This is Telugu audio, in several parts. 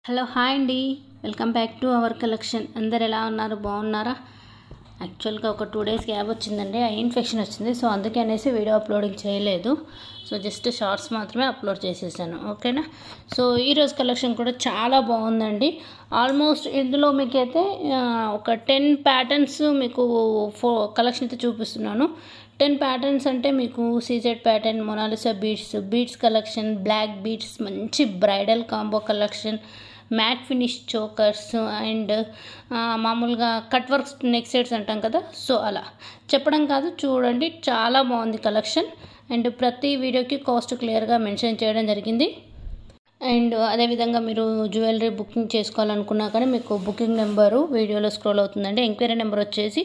హలో హాయ్ అండి, welcome back to our collection. అందరు ఎలా ఉన్నారు? బాగున్నారా? యాక్చువల్గా ఒక 2 days గ్యాప్ వచ్చిందండి, ఐ ఇన్ఫెక్షన్ వచ్చింది. సో అందుకే అనేసి వీడియో అప్లోడింగ్ చేయలేదు. సో జస్ట్ షార్ట్స్ మాత్రమే అప్లోడ్ చేసేసాను. ఓకేనా? సో ఈరోజు కలెక్షన్ కూడా చాలా బాగుందండి. ఆల్మోస్ట్ ఇందులో మీకైతే ఒక 10 ప్యాటర్న్స్ మీకు కలెక్షన్ అయితే చూపిస్తున్నాను. 10 ప్యాటర్న్స్ అంటే మీకు CZ pattern, Mona Lisa beads collection, black beads, మంచి bridal combo collection, matte finish chokers and మామూలుగా కట్ వర్క్ నెక్ సెట్స్ అంటాం కదా, సో అలా చెప్పడం కాదు, చూడండి చాలా బాగుంది కలెక్షన్. అండ్ ప్రతి వీడియోకి కాస్ట్ క్లియర్గా మెన్షన్ చేయడం జరిగింది. అండ్ అదేవిధంగా మీరు జ్యువెలరీ బుకింగ్ చేసుకోవాలనుకున్నా కానీ మీకు బుకింగ్ నెంబరు వీడియోలో స్క్రోల్ అవుతుందండి. ఎంక్వైరీ నెంబర్ వచ్చేసి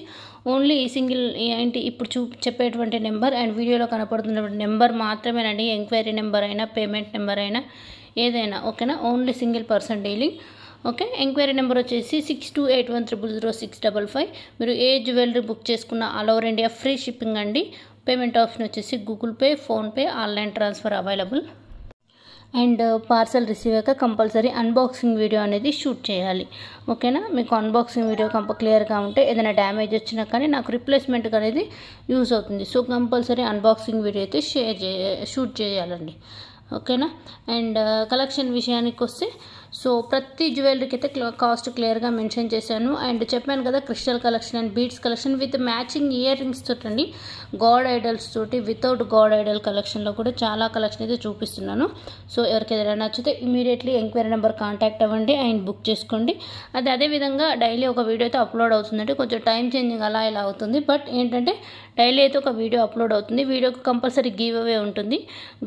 ఓన్లీ సింగిల్ ఏంటి ఇప్పుడు చెప్పేటువంటి నెంబర్ అండ్ వీడియోలో కనపడుతున్నటువంటి నెంబర్ మాత్రమేనండి. ఎంక్వైరీ నెంబర్ అయినా పేమెంట్ నెంబర్ అయినా ఏదైనా ఓకేనా, only single person dealing. Okay, enquiry number వచ్చేసి 6281000655. మీరు ఏ జ్యువెలరీ బుక్ చేసుకున్న all over India free shipping అండి. పేమెంట్ ఆప్షన్ వచ్చేసి Google pay, PhonePe, online transfer available. And parcel receive అయ్యాక కంపల్సరీ అన్బాక్సింగ్ వీడియో అనేది షూట్ చేయాలి. ఓకేనా? మీకు అన్బాక్సింగ్ వీడియో క్లియర్గా ఉంటే ఏదైనా డ్యామేజ్ వచ్చినా కానీ నాకు రిప్లేస్మెంట్ అనేది యూజ్ అవుతుంది. సో కంపల్సరీ అన్బాక్సింగ్ వీడియో అయితే షూట్ చేయాలండి. ఓకేనా? అండ్ కలెక్షన్ విషయానికి వస్తే సో ప్రతి జ్యువెలరీకి అయితే కాస్ట్ క్లియర్గా మెన్షన్ చేశాను. అండ్ చెప్పాను కదా, crystal collection and beads collection with matching earrings తోటండి, గాడ్ ఐడల్స్ తోటి, వితౌట్ గాడ్ ఐడల్ కలెక్షన్లో కూడా చాలా కలెక్షన్ అయితే చూపిస్తున్నాను. సో ఎవరికి ఏదైనా నచ్చితే ఇమీడియట్లీ ఎంక్వైరీ నెంబర్ కాంటాక్ట్ అవ్వండి అండ్ బుక్ చేసుకోండి. అదేవిధంగా డైలీ ఒక వీడియో అయితే అప్లోడ్ అవుతుందంటే కొంచెం టైం చేంజింగ్ అలా ఇలా అవుతుంది, బట్ ఏంటంటే డైలీ అయితే ఒక వీడియో అప్లోడ్ అవుతుంది. వీడియోకి కంపల్సరీ గివ్ అవే ఉంటుంది.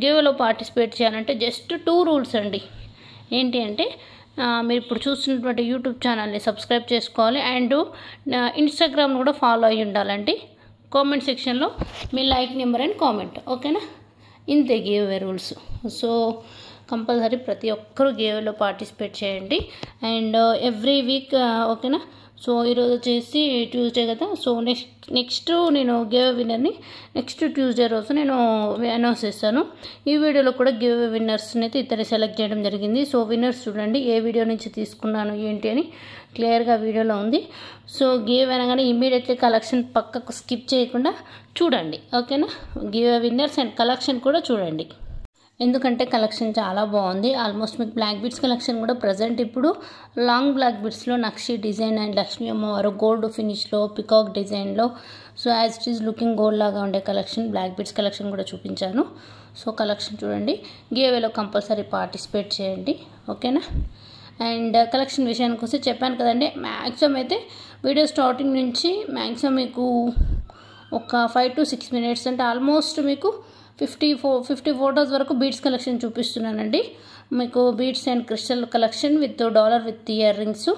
గివ్ అవేలో పార్టిసిపేట్ చేయాలంటే జస్ట్ 2 రూల్స్ అండి. ఏంటి అంటే మీరు ఇప్పుడు చూస్తున్నటువంటి యూట్యూబ్ ఛానల్ని సబ్స్క్రైబ్ చేసుకోవాలి అండ్ ఇన్స్టాగ్రామ్ను కూడా ఫాలో అయ్యి ఉండాలండి. కామెంట్ సెక్షన్లో మీ లైక్ నెంబర్ అండ్ కామెంట్. ఓకేనా? ఇంతే give away rules. So compulsory ప్రతి ఒక్కరూ గివ్ అవేలో పార్టిసిపేట్ చేయండి. అండ్ ఎవ్రీ వీక్ ఓకేనా? సో ఈరోజు వచ్చేసి ట్యూస్డే కదా, సో నెక్స్ట్ నేను గివ్ అవే విన్నర్ని నెక్స్ట్ ట్యూస్డే రోజు నేను అనౌన్స్ చేస్తాను. ఈ వీడియోలో కూడా గివ్ అవే విన్నర్స్ని అయితే ఇద్దరు సెలెక్ట్ చేయడం జరిగింది. సో విన్నర్స్ చూడండి, ఏ వీడియో నుంచి తీసుకున్నాను ఏంటి అని క్లియర్గా వీడియోలో ఉంది. సో గివ్ అనగానే ఇమీడియట్లీ కలెక్షన్ పక్కకు స్కిప్ చేయకుండా చూడండి. ఓకేనా? Give away winners and collection కూడా చూడండి, ఎందుకంటే కలెక్షన్ చాలా బాగుంది. ఆల్మోస్ట్ మీకు బ్లాక్ బీడ్స్ కలెక్షన్ కూడా ప్రజెంట్ ఇప్పుడు లాంగ్ బ్లాక్ బీడ్స్లో నక్షి డిజైన్ అండ్ లక్ష్మీ అమ్మవారు గోల్డ్ ఫినిష్లో, పికాక్ డిజైన్లో, so as it is looking gold లాగా ఉండే కలెక్షన్ బ్లాక్ బీడ్స్ కలెక్షన్ కూడా చూపించాను. సో కలెక్షన్ చూడండి, గివ్వేలో కంపల్సరీ పార్టిసిపేట్ చేయండి. ఓకేనా? అండ్ కలెక్షన్ విషయానికి వస్తే చెప్పాను కదండి, మ్యాక్సిమం అయితే వీడియో స్టార్టింగ్ నుంచి మ్యాక్సిమం మీకు ఒక 5 to 6 minutes అంటే ఆల్మోస్ట్ మీకు 50 ఫొటోస్ వరకు బీడ్స్ కలెక్షన్ చూపిస్తున్నానండి. మీకు beads and crystal collection with dollar with earrings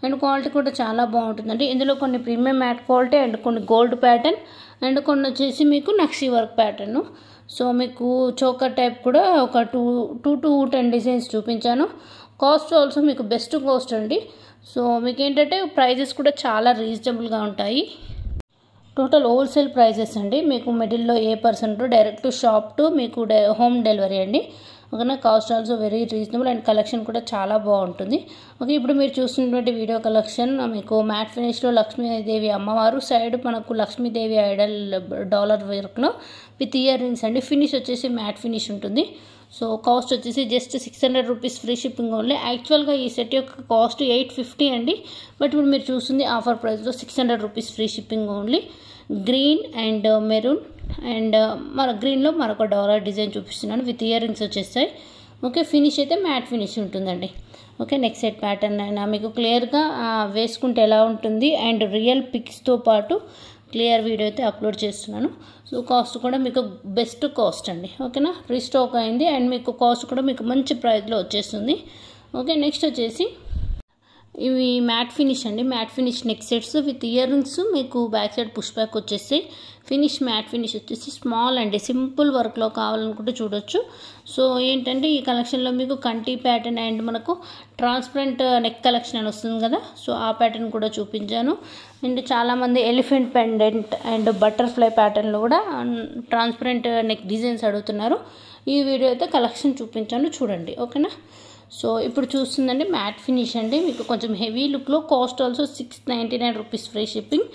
and quality కూడా చాలా బాగుంటుందండి. ఇందులో కొన్ని ప్రీమియం మ్యాట్ క్వాలిటీ అండ్ కొన్ని గోల్డ్ ప్యాటర్న్ అండ్ కొన్ని వచ్చేసి మీకు నక్షి వర్క్ ప్యాటర్న్. సో మీకు చోకర్ టైప్ కూడా ఒక 2 to 10 డిజైన్స్ చూపించాను. కాస్ట్ ఆల్సో మీకు బెస్ట్ కాస్ట్ అండి. సో మీకు ఏంటంటే ప్రైజెస్ కూడా చాలా రీజనబుల్గా ఉంటాయి. టోటల్ హోల్సేల్ ప్రైజెస్ అండి. మీకు మిడిల్లో ఏ పర్సెంట్ డైరెక్ట్ షాప్ టు మీకు హోమ్ డెలివరీ అండి. ఓకేనా? Cost also very reasonable and collection కూడా చాలా బాగుంటుంది. ఓకే, ఇప్పుడు మీరు చూస్తున్నటువంటి వీడియో కలెక్షన్ మీకు మ్యాట్ ఫినిష్లో లక్ష్మీదేవి అమ్మవారు, సైడ్ మనకు లక్ష్మీదేవి ఐడల్ డాలర్ వర్క్లో విత్ ఇయర్ రింగ్స్ అండి. ఫినిష్ వచ్చేసి మ్యాట్ ఫినిష్ ఉంటుంది. సో కాస్ట్ వచ్చేసి just 600 rupees free shipping only. యాక్చువల్గా ఈ సెట్ యొక్క కాస్ట్ 850 అండి, బట్ ఇప్పుడు మీరు చూస్తుంది ఆఫర్ ప్రైస్లో 600 rupees free shipping only. Green and maroon and గ్రీన్లో మరొక డాలర్ డిజైన్ చూపిస్తున్నాను విత్ ఇయర్ రింగ్స్ వచ్చేస్తాయి. ఓకే, ఫినిష్ అయితే మ్యాట్ ఫినిష్ ఉంటుందండి. ఓకే, నెక్స్ట్ సెట్ ప్యాటర్న్ అయినా మీకు క్లియర్గా వేసుకుంటే ఎలా ఉంటుంది అండ్ రియల్ పిక్స్తో పాటు క్లియర్ వీడియో అయితే అప్లోడ్ చేస్తున్నాను. సో కాస్ట్ కూడా మీకు బెస్ట్ కాస్ట్ అండి. ఓకేనా? రీస్టాక్ అయింది అండ్ మీకు కాస్ట్ కూడా మీకు మంచి ప్రైస్లో వచ్చేస్తుంది. ఓకే, నెక్స్ట్ వచ్చేసి ఇవి మ్యాట్ ఫినిష్ అండి. Matte finish neck sets with earrings మీకు బ్యాక్ సైడ్ పుష్ బ్యాక్ వచ్చేస్తాయి. ఫినిష్ మ్యాట్ ఫినిష్ వచ్చేసి స్మాల్ అండి, సింపుల్ వర్క్లో కావాలనుకుంటే చూడొచ్చు. సో ఏంటంటే ఈ కలెక్షన్లో మీకు కంటి ప్యాటర్న్ అండ్ మనకు ట్రాన్స్పరెంట్ నెక్ కలెక్షన్ అని వస్తుంది కదా, సో ఆ ప్యాటర్న్ కూడా చూపించాను. అండ్ చాలామంది ఎలిఫెంట్ పెండెంట్ అండ్ బటర్ఫ్లై ప్యాటర్న్లో కూడా ట్రాన్స్పరెంట్ నెక్ డిజైన్స్ అడుగుతున్నారు. ఈ వీడియో అయితే కలెక్షన్ చూపించాను, చూడండి. ఓకేనా? సో ఇప్పుడు చూస్తుందండి మ్యాట్ ఫినిష్ అండి, మీకు కొంచెం హెవీ లుక్లో, cost also 699 rupees free shipping.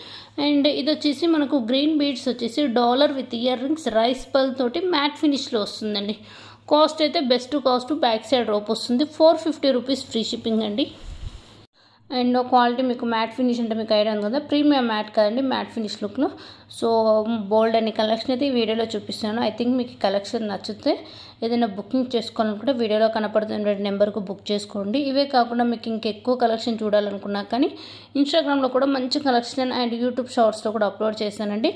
And ఇది వచ్చేసి మనకు గ్రీన్ బీడ్స్ వచ్చేసి dollar with ear rings rice పల్ తోటి మ్యాట్ ఫినిష్లో వస్తుందండి. కాస్ట్ అయితే best cost, back side rope వస్తుంది, 450 రూపీస్ ఫ్రీ షిప్పింగ్ అండి. అండ్ క్వాలిటీ మీకు మ్యాట్ ఫినిష్ అంటే మీకు ఐడియా ఉంది కదా, ప్రీమియం మ్యాట్ కదండి, మ్యాట్ ఫినిష్ లుక్లో. సో బోల్డ్ అనే కలెక్షన్ అయితే ఈ వీడియోలో చూపిస్తాను. ఐ థింక్ మీకు కలెక్షన్ నచ్చితే ఏదైనా బుకింగ్ చేసుకోవాలనుకుంటే వీడియోలో కనపడుతున్న నెంబర్కు బుక్ చేసుకోండి. ఇవే కాకుండా మీకు ఇంకెక్కువ కలెక్షన్ చూడాలనుకున్నా కానీ ఇన్స్టాగ్రామ్లో కూడా మంచి కలెక్షన్ అండ్ యూట్యూబ్ షార్ట్స్లో కూడా అప్లోడ్ చేశానండి.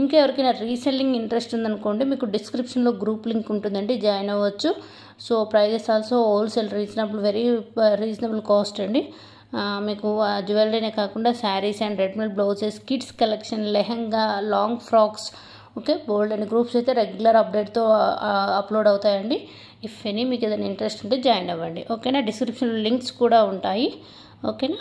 ఇంకా ఎవరికైనా రీసెల్లింగ్ ఇంట్రెస్ట్ ఉందనుకోండి, మీకు డిస్క్రిప్షన్లో గ్రూప్ లింక్ ఉంటుందండి, జాయిన్ అవ్వచ్చు. So prices also wholesale very reasonable cost అండి. మీకు జ్యువెలరీనే కాకుండా saris and readymade blouses, kids collection, lehenga, long frocks, okay, bold and groups అయితే రెగ్యులర్ అప్డేట్తో అప్లోడ్ అవుతాయండి. ఇఫ్ ఎనీ మీకు ఏదైనా ఇంట్రెస్ట్ ఉంటే జాయిన్ అవ్వండి, ఓకేనా. డిస్క్రిప్షన్లో లింక్స్ కూడా ఉంటాయి, ఓకేనా.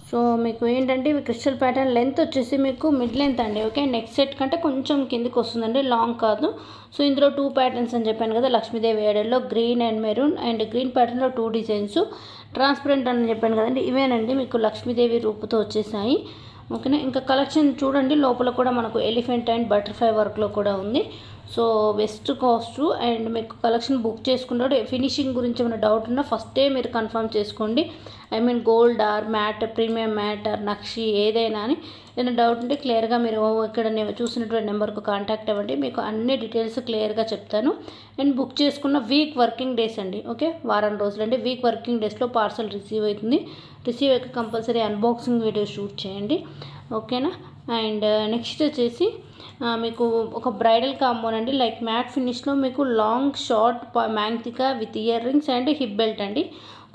సో మీకు ఏంటంటే ఇవి క్రిస్టల్ ప్యాటర్న్ లెంత్ వచ్చేసి మీకు మిడ్ లెంత్ అండి, ఓకే. నెక్స్ట్ సెట్ కంటే కొంచెం కిందికి వస్తుందండి, లాంగ్ కాదు. సో ఇందులో 2 ప్యాటర్న్స్ అని చెప్పాను కదా, లక్ష్మీదేవి ఐడల్లో green and maroon, and green ప్యాటర్న్లో 2 డిజైన్స్, ట్రాన్స్పరెంట్ అని చెప్పాను కదండి, ఇవేనండి మీకు లక్ష్మీదేవి రూపుతో వచ్చేసాయి, ఓకేనా. ఇంకా కలెక్షన్ చూడండి, లోపల కూడా మనకు ఎలిఫెంట్ అండ్ బటర్ఫ్లై వర్క్లో కూడా ఉంది. So best cost. అండ్ మీకు కలెక్షన్ బుక్ చేసుకున్నాడు, ఫినిషింగ్ గురించి ఏమైనా డౌట్ ఉన్నా ఫస్టే మీరు కన్ఫర్మ్ చేసుకోండి. I mean gold or matte, premium matte or nakshi ఏదైనా అని ఏదైనా డౌట్ ఉంటే క్లియర్గా మీరు ఇక్కడ నేను చూసినటువంటి నెంబర్కు కాంటాక్ట్ అవ్వండి, మీకు అన్ని డీటెయిల్స్ క్లియర్గా చెప్తాను. అండ్ బుక్ చేసుకున్న వీక్ వర్కింగ్ డేస్ అండి, ఓకే, వారం రోజులు అండి. వీక్ వర్కింగ్ డేస్లో పార్సల్ రిసీవ్ అవుతుంది. రిసీవ్ అయ్యాక కంపల్సరీ అన్బాక్సింగ్ వీడియో షూట్ చేయండి, ఓకేనా. అండ్ నెక్స్ట్ వచ్చేసి మీకు ఒక బ్రైడల్ కాంబోనండి, లైక్ మ్యాట్ ఫినిష్లో మీకు long short maang tikka with earrings and hip belt అండి.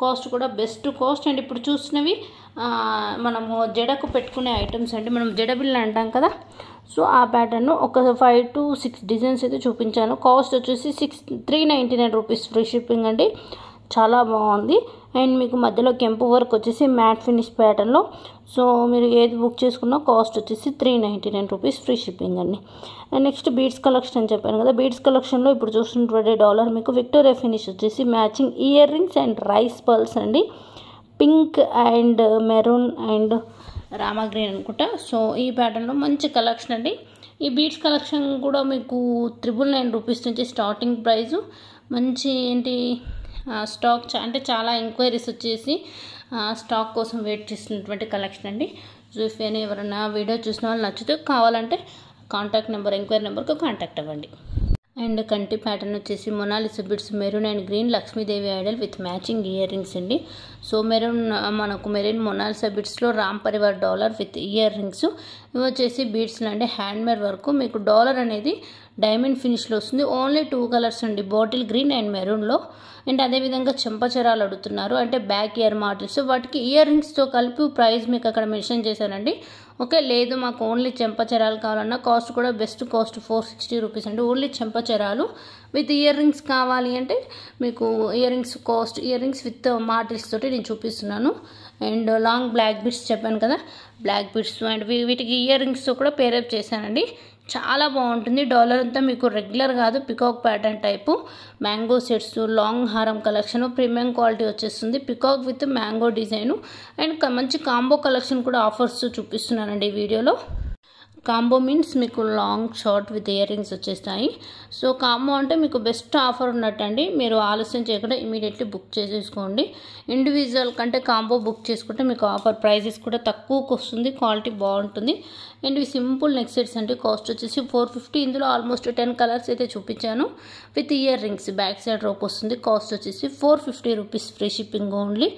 కాస్ట్ కూడా బెస్ట్ కాస్ట్. అండ్ ఇప్పుడు చూసినవి మనము జడకు పెట్టుకునే ఐటమ్స్ అండి, మనం జడబిల్ల అంటాం కదా. సో ఆ ప్యాటర్న్ ఒక 5 to 6 డిజైన్స్ అయితే చూపించాను. కాస్ట్ వచ్చేసి 399 రూపీస్ ఫ్రీ షిప్పింగ్ అండి, చాలా బాగుంది. అండ్ మీకు మధ్యలో కెంపు వర్క్ వచ్చేసి మ్యాట్ ఫినిష్ ప్యాటర్న్లో. సో మీరు ఏది బుక్ చేసుకున్నా కాస్ట్ వచ్చేసి 399 రూపీస్ ఫ్రీ షిప్పింగ్ అండి. అండ్ నెక్స్ట్ బీడ్స్ కలెక్షన్ అని చెప్పాను కదా, బీడ్స్ కలెక్షన్లో ఇప్పుడు చూస్తున్నటువంటి డాలర్ మీకు విక్టోరియా ఫినిష్ వచ్చేసి matching earrings and rice pearls అండి, pink and maroon and Rama green అనుకుంటా. సో ఈ ప్యాటర్న్లో మంచి కలెక్షన్ అండి. ఈ బీడ్స్ కలెక్షన్ కూడా మీకు 999 రూపీస్ నుంచి స్టార్టింగ్ ప్రైజు. మంచి ఏంటి స్టాక్ అంటే చాలా ఎంక్వైరీస్ వచ్చేసి స్టాక్ కోసం వెయిట్ చేస్తున్నటువంటి కలెక్షన్ అండి. సో ఇఫ్ ఎవరైనా వీడియో చూసిన వాళ్ళు నచ్చితే కావాలంటే కాంటాక్ట్ నెంబర్, ఎంక్వైరీ నెంబర్కి కాంటాక్ట్ అవ్వండి. అండ్ కంటి ప్యాటర్న్ వచ్చేసి Mona Lisa bits maroon and green లక్ష్మీదేవి idol with matching earrings అండి. సో మనకు మెరూన్ మొనాలిసా బిట్స్లో Ram Parivar dollar with earrings. ఇవి వచ్చేసి బీడ్స్లో అండి హ్యాండ్మేడ్ వర్క్. మీకు డాలర్ అనేది డైమండ్ ఫినిష్లో వస్తుంది. ఓన్లీ 2 కలర్స్ అండి, బాటిల్ గ్రీన్ అండ్ మెరూన్లో. అండ్ అదేవిధంగా చెంపచరాలు అడుగుతున్నారు, అంటే బ్యాక్ ఇయర్ మోడల్స్, వాటికి ఇయర్ రింగ్స్తో కలిపి ప్రైస్ మీకు అక్కడ మెన్షన్ చేశానండి, ఓకే. లేదు మాకు ఓన్లీ చెంపచరాలు కావాలన్నా కాస్ట్ కూడా బెస్ట్ కాస్ట్ 460 రూపీస్ అండి. ఓన్లీ చెంపచరాలు విత్ ఇయర్ రింగ్స్ కావాలి అంటే మీకు earrings cost, earrings with మాటిల్స్ తోటి నేను చూపిస్తున్నాను. అండ్ లాంగ్ బ్లాక్ బిట్స్ చెప్పాను కదా, బ్లాక్ బిట్స్ అండ్ వీటికి ఇయర్ రింగ్స్తో కూడా పేరప్ చేశానండి. చాలా బాగుంటుంది. డాలర్ అంతా మీకు రెగ్యులర్ కాదు, peacock pattern type mango sets, long హారం కలెక్షన్, ప్రీమియం క్వాలిటీ వచ్చేస్తుంది, peacock with mango design. And మంచి కాంబో కలెక్షన్ కూడా ఆఫర్స్ చూపిస్తున్నానండి ఈ వీడియోలో. కాంబో మీన్స్ మీకు long short with ear rings వచ్చేస్తాయి. సో కాంబో అంటే మీకు బెస్ట్ ఆఫర్ ఉన్నట్టండి, మీరు ఆలస్యం చేయకుండా ఇమీడియట్లీ బుక్ చేసేసుకోండి. ఇండివిజువల్ కంటే కాంబో బుక్ చేసుకుంటే మీకు ఆఫర్ ప్రైజెస్ కూడా తక్కువకు వస్తుంది, క్వాలిటీ బాగుంటుంది. అండ్ ఇవి సింపుల్ నెక్ సెట్స్ అంటే కాస్ట్ వచ్చేసి 450. ఇందులో ఆల్మోస్ట్ 10 కలర్స్ అయితే చూపించాను with ear rings, back side rope వస్తుంది. కాస్ట్ వచ్చేసి 450 rupees free shipping only.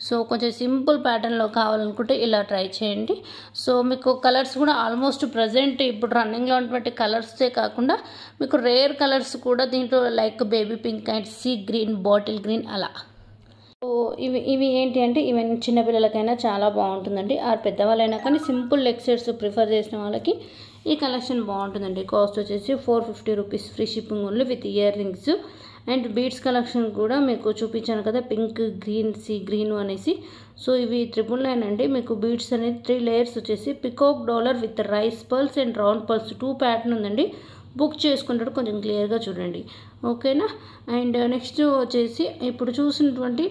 So కొంచెం సింపుల్ ప్యాటర్న్లో కావాలనుకుంటే ఇలా ట్రై చేయండి. సో మీకు కలర్స్ కూడా ఆల్మోస్ట్ ప్రజెంట్ ఇప్పుడు రన్నింగ్లో ఉన్నటువంటి కలర్సే కాకుండా మీకు రేర్ కలర్స్ కూడా దీంట్లో like baby pink and sea green, bottle green అలా. సో ఇవి ఏంటి అంటే ఈవెన్ చిన్నపిల్లలకైనా చాలా బాగుంటుందండి, ఆ పెద్దవాళ్ళైనా కానీ సింపుల్ లెగ్ సెట్స్ ప్రిఫర్ చేసిన వాళ్ళకి ఈ కలెక్షన్ బాగుంటుందండి. కాస్ట్ వచ్చేసి 450 rupees free shipping only with earrings. And beads collection కూడా మీకు చూపించాను కదా, పింక్, గ్రీన్, సీ గ్రీన్ అనేసి. సో ఇవి 999 అండి. మీకు బీడ్స్ అనేది 3 లేయర్స్ వచ్చేసి peacock dollar with rice pearls and round pearls 2 pattern ఉందండి. బుక్ చేసుకుంటాడు కొంచెం క్లియర్గా చూడండి, ఓకేనా. అండ్ నెక్స్ట్ వచ్చేసి ఇప్పుడు చూసినటువంటి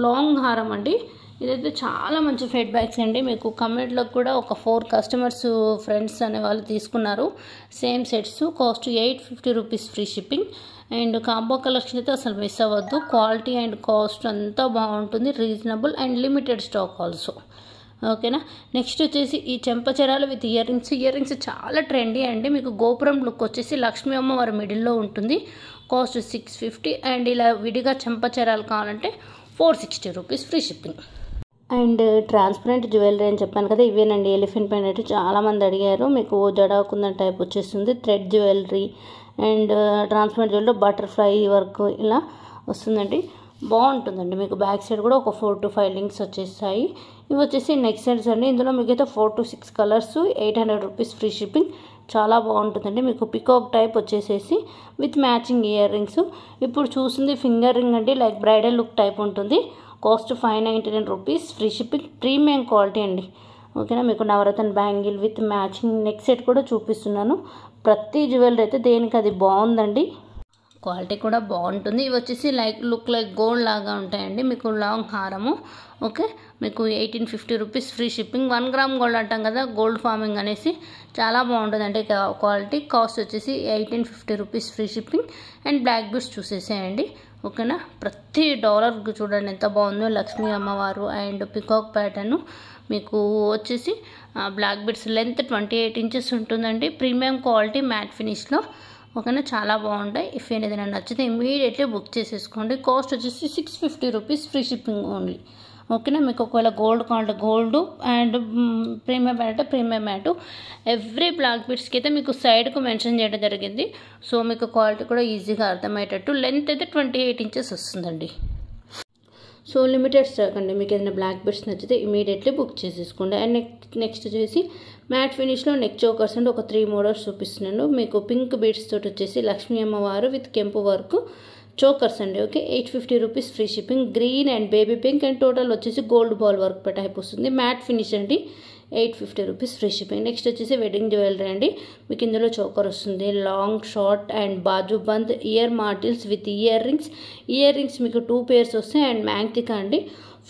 లాంగ్ హారం అండి. ఇదైతే చాలా మంచి ఫీడ్బ్యాక్స్ అండి. మీకు కమెంట్లో కూడా ఒక 4 కస్టమర్స్ ఫ్రెండ్స్ అనే వాళ్ళు తీసుకున్నారు same sets. Cost 850 rupees free shipping. And combo collection అయితే అసలు మిస్ అవ్వద్దు. క్వాలిటీ అండ్ కాస్ట్ అంతా బాగుంటుంది, reasonable and limited stock also. ఓకేనా. నెక్స్ట్ వచ్చేసి ఈ చెంపచెరాలు విత్ ఇయర్ రింగ్స్ చాలా ట్రెండీ అండి. మీకు గోపురం లుక్ వచ్చేసి లక్ష్మీ అమ్మవారి మిడిల్లో ఉంటుంది. కాస్ట్ 650. అండ్ ఇలా విడిగా చెంపచెరాలు కావాలంటే 460 rupees free shipping. And transparent jewellery అని చెప్పాను కదా, ఇవేనండి. ఎలిఫెంట్ పెండెంట్ చాలామంది అడిగారు. మీకు జడాకుందన్ టైప్ వచ్చేస్తుంది. Thread jewellery and transparent jewellery butterfly work ఇలా వస్తుందండి. బాగుంటుందండి. మీకు బ్యాక్ సైడ్ కూడా ఒక 4 to 5 లింక్స్ వచ్చేస్తాయి. ఇవి వచ్చేసి నెక్ సెట్స్ అండి. ఇందులో మీకు అయితే 4 to 6 colours, 800 rupees free shipping. చాలా బాగుంటుందండి. మీకు పికాక్ టైప్ వచ్చేసేసి విత్ మ్యాచింగ్ ఇయర్ రింగ్స్. ఇప్పుడు చూసింది ఫింగర్ రింగ్ అండి, లైక్ బ్రైడల్ లుక్ టైప్ ఉంటుంది. Cost 599 rupees free shipping. Premium quality అండి. ఓకేనా. మీకు navratna bangle with matching neck set కూడా చూపిస్తున్నాను. ప్రతి జ్యువెలరీ అయితే దేనికి అది బాగుందండి. క్వాలిటీ కూడా బాగుంటుంది. ఇవి వచ్చేసి లుక్ లైక్ గోల్డ్ లాగా ఉంటాయండి. మీకు లాంగ్ హారము. ఓకే. మీకు 1850 rupees free shipping. 1 gram gold అంటాం కదా, గోల్డ్ ఫార్మింగ్ అనేసి. చాలా బాగుంటుందండి క్వాలిటీ. కాస్ట్ వచ్చేసి 1850 rupees free shipping. And black beads చూసేసేయండి. ఓకేనా. ప్రతి డాలర్ చూడండి ఎంత బాగుందో. లక్ష్మీ అమ్మవారు అండ్ పికాక్ ప్యాటర్న్. మీకు వచ్చేసి బ్లాక్ బీడ్స్ లెంత్ 28 ఇంచెస్ ఉంటుందండి. ప్రీమియం క్వాలిటీ మ్యాట్ ఫినిష్లో. ఓకేనా. చాలా బాగుంటాయి. ఇఫ్ ఏదైనా నచ్చితే ఇమీడియట్లీ బుక్ చేసేసుకోండి. కాస్ట్ వచ్చేసి 650 రూపీస్ ఫ్రీ షిప్పింగ్ ఓన్లీ. ఓకేనా. మీకు ఒకవేళ గోల్డ్ కావాలంటే గోల్డ్ అండ్ ప్రీమియం మ్యాట్ అంటే ప్రీమియం మ్యాట్. ఎవ్రీ బ్లాక్ బీడ్స్కి అయితే మీకు సైడ్కు మెన్షన్ చేయడం జరిగింది. సో మీకు క్వాలిటీ కూడా ఈజీగా అర్థమయ్యేటట్టు. లెంత్ అయితే 28 ఇంచెస్ వస్తుందండి. సో లిమిటెడ్ స్టాక్ అండి. మీకు ఏదైనా బ్లాక్ బీడ్స్ నచ్చితే ఇమీడియట్లీ బుక్ చేసేసుకోండి. అండ్ నెక్స్ట్ వచ్చేసి మ్యాట్ ఫినిష్లో నెక్ చోకర్స్ అంటే ఒక 3 మోడల్స్ చూపిస్తున్నాను. మీకు పింక్ బీడ్స్ తోటి వచ్చేసి లక్ష్మీ అమ్మవారు విత్ కెంపు వర్క్ చోకర్స్ అండి. Okay. 850 rupees free shipping. Green and baby pink and total వచ్చేసి గోల్డ్ బాల్ వర్క్ టైప్ వస్తుంది. మ్యాట్ ఫినిష్ అండి. 850 రూపీస్ ఫ్రీ షిప్పింగ్. నెక్స్ట్ వచ్చేసి వెడ్డింగ్ జ్యువెలరీ అండి. మీకు ఇందులో చోకర్ వస్తుంది, లాంగ్ షార్ట్ అండ్ బాజు బంద్ ఇయర్ మార్టిల్స్ విత్ ఇయర్ రింగ్స్ మీకు 2 పేర్స్ వస్తాయి. అండ్ మ్యాంగ్తికా అండి.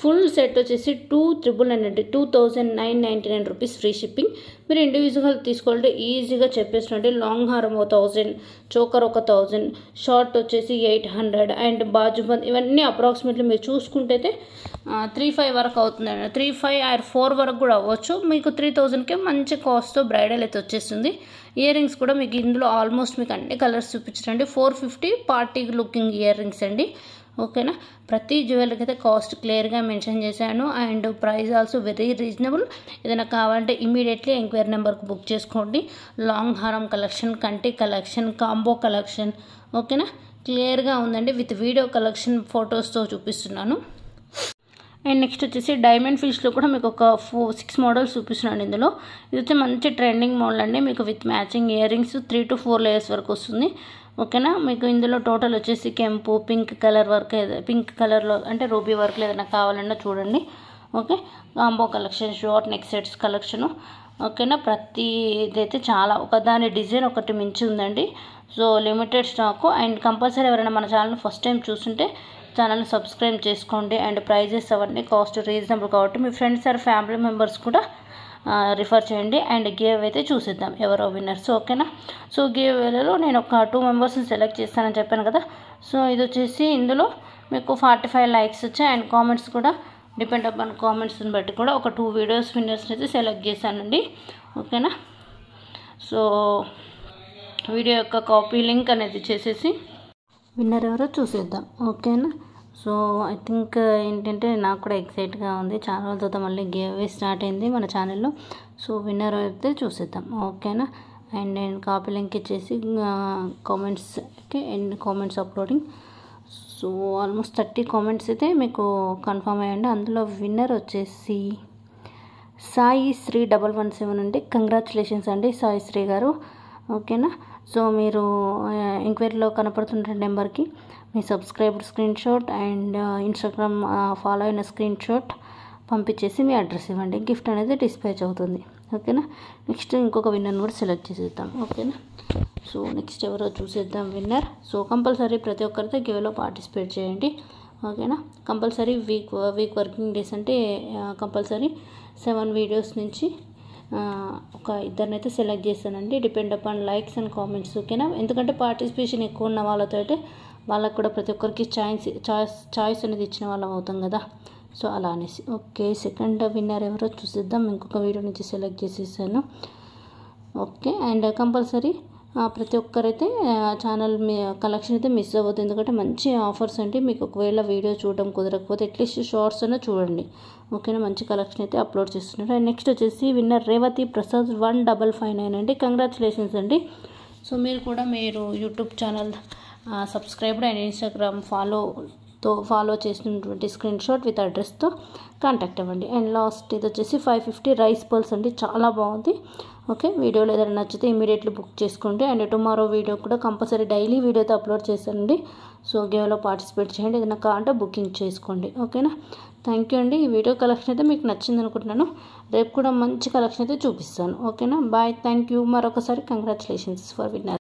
ఫుల్ సెట్ వచ్చేసి 2999 అండి. 2999 రూపీస్ ఫ్రీ షిప్పింగ్. మీరు ఇండివిజువల్ తీసుకోవాలంటే ఈజీగా చెప్పేసినట్టు లాంగ్ హారం 1000, చోకర్ 1000, షార్ట్ వచ్చేసి 800 అండ్ బాజుబంద్ ఇవన్నీ అప్రాక్సిమేట్లీ మీరు చూసుకుంటే 3,500 వరకు అవుతుందండి. 3,500 or 4 వరకు కూడా అవ్వచ్చు. మీకు 3,000కే మంచి కాస్ట్తో బ్రైడల్ అయితే వచ్చేస్తుంది. ఇయర్ రింగ్స్ కూడా మీకు ఇందులో ఆల్మోస్ట్ మీకు అన్ని కలర్స్ చూపించండి. 450 పార్టీ లుకింగ్ ఇయర్ రింగ్స్ అండి. ఓకేనా. ప్రతి జ్యువెలరీకి అయితే కాస్ట్ క్లియర్గా మెన్షన్ చేశాను. And price also very reasonable. ఏదైనా కావాలంటే ఇమీడియట్లీ ఎంక్వైరీ నెంబర్కి బుక్ చేసుకోండి. లాంగ్ హారం కలెక్షన్, కంటి కలెక్షన్, కాంబో కలెక్షన్. ఓకేనా. క్లియర్గా ఉందండి. విత్ వీడియో కలెక్షన్ ఫొటోస్తో చూపిస్తున్నాను. అండ్ నెక్స్ట్ వచ్చేసి డైమండ్ ఫిష్లో కూడా మీకు ఒక 6 మోడల్స్ చూపిస్తున్నాను. ఇందులో ఇది వచ్చి మంచి ట్రెండింగ్ మోడల్ అండి. మీకు with matching ear rings 3 to 4 layers వరకు వస్తుంది. ఓకేనా. మీకు ఇందులో టోటల్ వచ్చేసి కెంపు, పింక్ కలర్ వర్క్, పింక్ కలర్లో అంటే రూబీ వర్క్లో ఏదైనా కావాలన్నా చూడండి. Okay. Combo collection, short neck sets collection. ఓకేనా. ప్రతి ఇదైతే చాలా ఒకదాని డిజైన్ ఒకటి మించి ఉందండి. So limited stock. And compulsory ఎవరైనా మన ఛానల్ ఫస్ట్ టైం చూస్తుంటే ఛానల్ని సబ్స్క్రైబ్ చేసుకోండి. అండ్ ప్రైజెస్ అవన్నీ కాస్ట్ రీజనబుల్ కాబట్టి మీ ఫ్రెండ్స్ ఆర్ ఫ్యామిలీ మెంబర్స్ కూడా రిఫర్ చేయండి. అండ్ గివ్ అయితే చూసిద్దాం ఎవరో విన్నర్స్. ఓకేనా. సో గివ్ వేలో నేను ఒక 2 మెంబర్స్ని సెలెక్ట్ చేస్తానని చెప్పాను కదా. సో ఇది వచ్చేసి ఇందులో మీకు 45 లైక్స్ వచ్చాయి. అండ్ కామెంట్స్ కూడా డిపెండ్ అపాన్ కామెంట్స్ని బట్టి కూడా ఒక 2 వీడియోస్ విన్నర్స్ని అయితే సెలెక్ట్ చేశానండి. ఓకేనా. సో వీడియో యొక్క కాపీ లింక్ అనేది చేసేసి విన్నర్ ఎవరో చూసేద్దాం. ఓకేనా. సో ఐ థింక్ ఏంటంటే నాకు కూడా ఎక్సైట్గా ఉంది. చాలా రోజుల తర్వాత మళ్ళీ గివ్ అవే స్టార్ట్ అయింది మన ఛానల్లో. సో విన్నర్ అయితే చూసేద్దాం. ఓకేనా. అండ్ నేను కాపీ లింక్ ఇచ్చేసి కామెంట్స్కి and comments uploading. So almost 30 comments అయితే మీకు కన్ఫర్మ్ అయ్యండి. అందులో విన్నర్ వచ్చేసి సాయి శ్రీ 117 అండి. కంగ్రాచులేషన్స్ అండి సాయి శ్రీ గారు. ఓకేనా. సో మీరు ఎంక్వైరీలో కనపడుతున్న నెంబర్కి మీ subscriber screenshot and Instagram follow అయిన స్క్రీన్ షాట్ పంపించేసి మీ అడ్రస్ ఇవ్వండి. గిఫ్ట్ అనేది డిస్పాచ్ అవుతుంది. ఓకేనా. నెక్స్ట్ ఇంకొక విన్నర్ని కూడా సెలెక్ట్ చేసేద్దాం. ఓకేనా. సో నెక్స్ట్ ఎవరో చూసేద్దాం విన్నర్. సో కంపల్సరీ ప్రతి ఒక్కరితో గివ్లో పార్టిసిపేట్ చేయండి, ఓకేనా. కంపల్సరీ వీక్ వర్కింగ్ డేస్ అంటే కంపల్సరీ 7 వీడియోస్ నుంచి ఒక ఇద్దరినైతే సెలెక్ట్ చేస్తానండి, depend upon likes and comments, ఓకేనా. ఎందుకంటే పార్టిసిపేషన్ ఎక్కువ ఉన్న వాళ్ళతో అయితే వాళ్ళకు కూడా ప్రతి ఒక్కరికి చాయిస్ అనేది ఇచ్చిన వాళ్ళం అవుతాం కదా. సో అలా అనేసి ఓకే. సెకండ్ విన్నర్ ఎవరో చూసేద్దాం. ఇంకొక వీడియో నుంచి సెలెక్ట్ చేసేసాను, ఓకే. అండ్ కంపల్సరీ ప్రతి ఒక్కరైతే ఛానల్ కలెక్షన్ అయితే మిస్ అవ్వద్దు, ఎందుకంటే మంచి ఆఫర్స్ అండి. మీకు ఒకవేళ వీడియో చూడడం కుదరకపోతే అట్లీస్ట్ షార్ట్స్ అయినా చూడండి, ఓకేనా. మంచి కలెక్షన్ అయితే అప్లోడ్ చేస్తున్నారు. అండ్ నెక్స్ట్ వచ్చేసి విన్నర్ రేవతి ప్రసాద్ 1559 అండి. కంగ్రాచులేషన్స్ అండి. సో మీరు కూడా YouTube channel subscribed and Instagram follow చేసినటువంటి స్క్రీన్ షాట్ విత్ అడ్రస్తో కాంటాక్ట్ అవ్వండి. అండ్ లాస్ట్ ఇది వచ్చేసి 550 రైస్ పల్స్ అండి, చాలా బాగుంది, ఓకే. వీడియోలో ఏదైనా నచ్చితే ఇమీడియట్లీ బుక్ చేసుకోండి. అండ్ టుమారో వీడియో కూడా కంపల్సరీ డైలీ వీడియోతో అప్లోడ్ చేశానండి. సో గేమ్లో పార్టిసిపేట్ చేయండి, ఏదైనా కావాలంటే బుకింగ్ చేసుకోండి, ఓకేనా. థ్యాంక్ యూ అండి. ఈ వీడియో కలెక్షన్ అయితే మీకు నచ్చింది అనుకుంటున్నాను. రేపు కూడా మంచి కలెక్షన్ అయితే చూపిస్తాను, ఓకేనా. Bye, thank you. మరొకసారి కంగ్రాచులేషన్స్ ఫర్ విన్నర్.